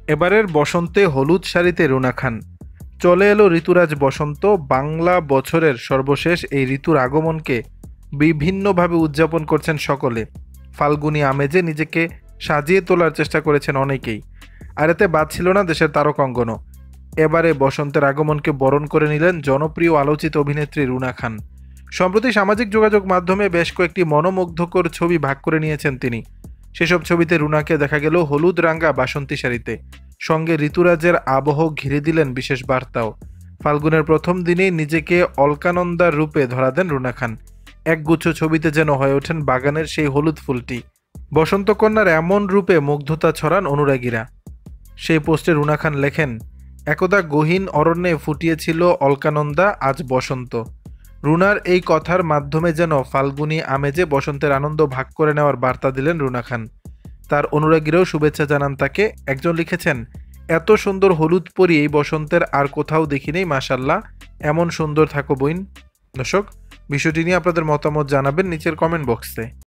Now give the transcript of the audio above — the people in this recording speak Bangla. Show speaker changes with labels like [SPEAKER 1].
[SPEAKER 1] এবারের বসন্তে হলুদ শাড়িতে রুনা খান। চলে এলো ঋতুরাজ বসন্ত। বাংলা বছরের সর্বশেষ এই ঋতুর আগমনকে বিভিন্নভাবে উদযাপন করছেন সকলে। ফাল্গুনী আমেজে নিজেকে সাজিয়ে তোলার চেষ্টা করেছেন অনেকেই। আর এতে বাদ ছিল না দেশের তারকাঙ্গনও। এবারে বসন্তের আগমনকে বরণ করে নিলেন জনপ্রিয় আলোচিত অভিনেত্রী রুনা খান। সম্প্রতি সামাজিক যোগাযোগ মাধ্যমে বেশ কয়েকটি মনোমুগ্ধকর ছবি ভাগ করে নিয়েছেন তিনি। সেসব ছবিতে রুনাকে দেখা গেল হলুদ রাঙ্গা বাসন্তী শাড়িতে। সঙ্গে ঋতুরাজের আবহ ঘিরে দিলেন বিশেষ বার্তাও। ফাল্গুনের প্রথম দিনেই নিজেকে অলকানন্দার রূপে ধরা দেন রুনা খান। একগুচ্ছ ছবিতে যেন হয়ে ওঠেন বাগানের সেই হলুদ ফুলটি। বসন্তকন্যার এমন রূপে মুগ্ধতা ছড়ান অনুরাগীরা। সেই পোস্টে রুনা খান লেখেন, একদা গহীন অরণ্যে ফুটিয়েছিল অলকানন্দা, আজ বসন্ত। রুনার এই কথার মাধ্যমে যেন ফাল্গুনী আমেজে বসন্তের আনন্দ ভাগ করে নেওয়ার বার্তা দিলেন রুনা খান। তার অনুরাগীরাও শুভেচ্ছা জানান তাকে। একজন লিখেছেন, এত সুন্দর হলুদ পরি এই বসন্তের আর কোথাও দেখি নেই, মাশাল্লাহ, এমন সুন্দর থাকো বইন। দর্শক, বিষয়টি নিয়ে আপনাদের মতামত জানাবেন নিচের কমেন্ট বক্সে।